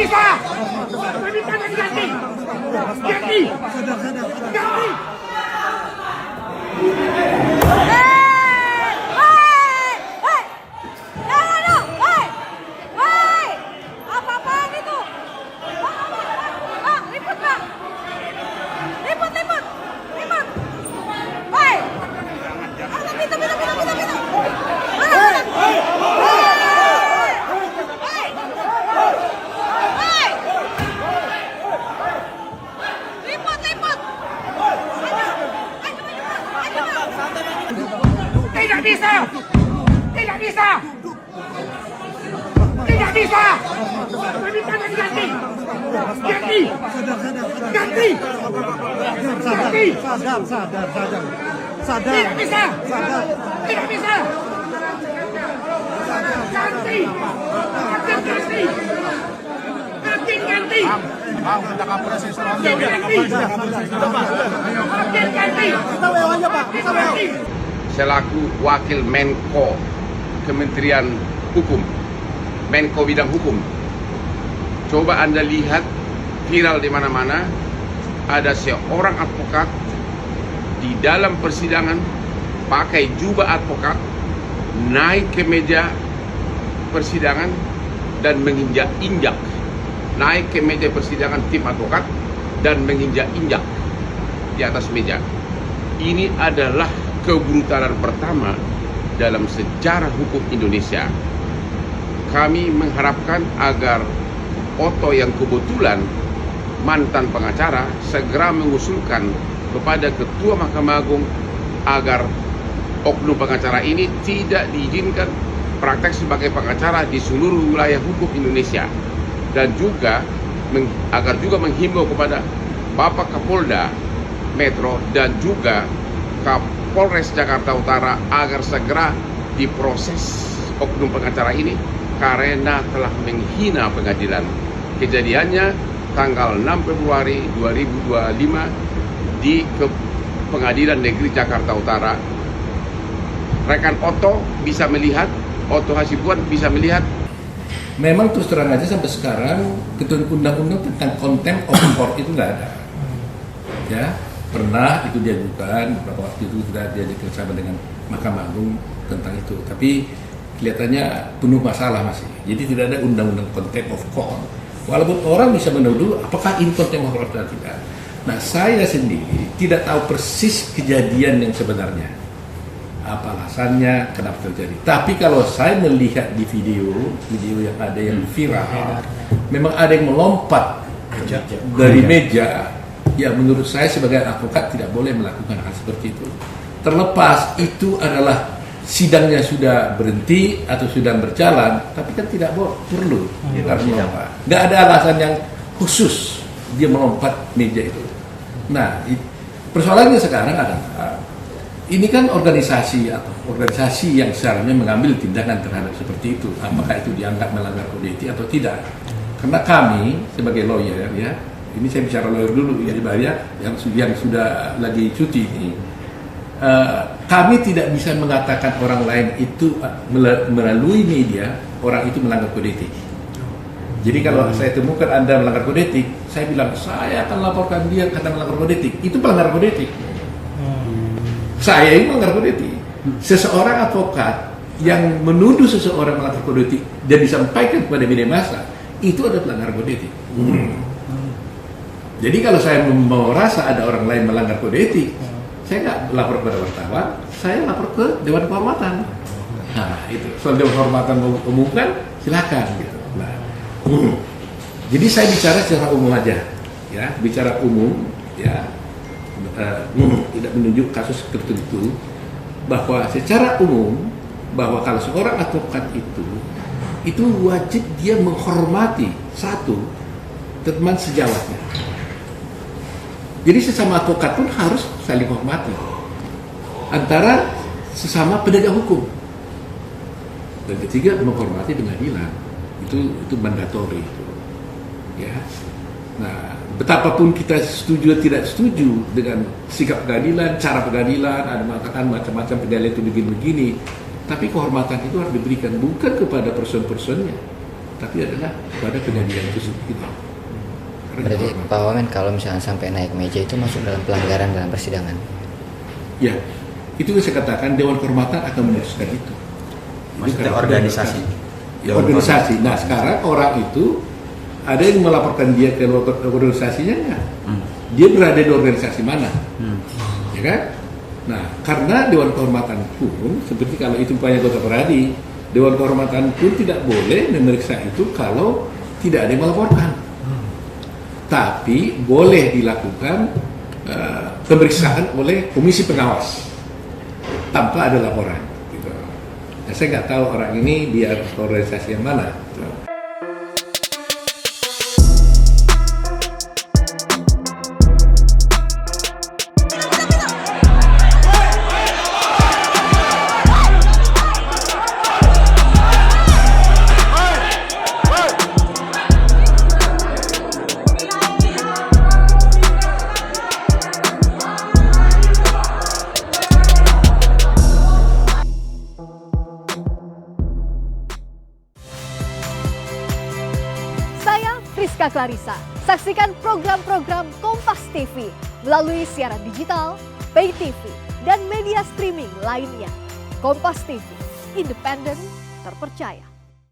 bisa. Permintaan diganti. Ganti. Ganti. Tidak bisa! Tidak bisa! Tidak bisa! Permintaan diganti! Ganti! Ganti! Ganti! Sadar. Tidak bisa! Sadar. Tidak bisa! Ganti! Ganti! Ganti! Ganti! Udah kapolres Surabaya. Ganti! Ganti! Kita WO aja Pak. Kita WO. Selaku Wakil Menko Kementerian Hukum, Menko Bidang Hukum. Coba Anda lihat viral di mana-mana, ada seorang advokat di dalam persidangan pakai jubah advokat, naik ke meja persidangan dan menginjak-injak. Naik ke meja persidangan tim advokat dan menginjak-injak di atas meja. Ini adalah kebrutalan pertama dalam sejarah hukum Indonesia. Kami mengharapkan agar Otto yang kebetulan mantan pengacara segera mengusulkan kepada Ketua Mahkamah Agung agar oknum pengacara ini tidak diizinkan praktek sebagai pengacara di seluruh wilayah hukum Indonesia, dan juga agar juga menghimbau kepada Bapak Kapolda Metro dan juga Kapolres Jakarta Utara agar segera diproses oknum pengacara ini karena telah menghina pengadilan. Kejadiannya tanggal 6 Februari 2025 di Pengadilan Negeri Jakarta Utara. Rekan Otto bisa melihat, Otto Hasibuan bisa melihat. Memang terus terang aja sampai sekarang ketentuan undang-undang tentang contempt of court itu nggak ada. Ya, pernah itu diajukan beberapa waktu itu sudah diajak bersama dengan Mahkamah Agung tentang itu, tapi kelihatannya penuh masalah masih. Jadi tidak ada undang-undang contempt of court. Walaupun orang bisa menuduh apakah ini contempt of court atau tidak. Nah, saya sendiri tidak tahu persis kejadian yang sebenarnya. Apa alasannya, kenapa terjadi. Tapi kalau saya melihat di video yang ada yang viral, memang ada yang melompat dari meja. Ya, menurut saya sebagai advokat tidak boleh melakukan hal seperti itu. Terlepas itu adalah sidangnya sudah berhenti atau sudah berjalan, tapi kan tidak perlu melompat. Nggak ada alasan yang khusus dia melompat meja itu. Nah, persoalannya sekarang adalah ini kan organisasi yang seharusnya mengambil tindakan terhadap seperti itu. Apakah itu dianggap melanggar kode etik atau tidak? Karena kami sebagai lawyer, ya, ini saya bicara lawyer dulu, ya, yang sudah lagi cuti ini, kami tidak bisa mengatakan orang lain itu melalui media orang itu melanggar kode etik. Jadi kalau saya temukan Anda melanggar kode etik, saya bilang saya akan laporkan dia kata melanggar kode etik. Itu pelanggar kode etik. Saya ini melanggar kode etik. Seseorang advokat yang menuduh seseorang melanggar kode etik dan disampaikan kepada media massa, itu adalah pelanggar kode etik. Jadi kalau saya merasa ada orang lain melanggar kode etik, saya nggak lapor kepada wartawan, saya lapor ke Dewan Kehormatan. Nah, itu soal Dewan Kehormatan umumkan, silakan. Gitu. Nah, jadi saya bicara secara umum aja, ya, bicara umum, ya. Tidak menunjuk kasus tertentu, bahwa secara umum bahwa kalau seorang advokat itu wajib dia menghormati satu teman sejawatnya. Jadi sesama advokat pun harus saling hormati antara sesama penegak hukum. Dan ketiga, menghormati pengadilan. Itu mandatori itu. Ya. Nah, betapapun kita setuju atau tidak setuju dengan sikap pengadilan, cara pengadilan, ada mengatakan macam-macam pengadilan itu begini-begini, tapi kehormatan itu harus diberikan bukan kepada person-personnya, tapi adalah pada kejadian tersebut itu. Berarti Pak Wamen kalau misalnya sampai naik meja itu masuk dalam pelanggaran dalam persidangan? Ya, itu yang saya katakan Dewan Kehormatan akan memutuskan itu. Maksudnya organisasi. Ya, organisasi. Nah sekarang orang itu ada yang melaporkan dia ke organisasinya enggak? Dia berada di organisasi mana? Ya kan? Nah karena Dewan Kehormatan pun seperti kalau itu banyak Dr. Pradi, Dewan Kehormatan pun tidak boleh memeriksa itu kalau tidak ada yang melaporkan. Tapi boleh dilakukan pemeriksaan oleh komisi pengawas tanpa ada laporan. Gitu. Nah, saya nggak tahu orang ini di organisasi yang mana. Gitu. Rizka Clarissa. Saksikan program-program Kompas TV melalui siaran digital, pay TV, dan media streaming lainnya. Kompas TV, independen, terpercaya.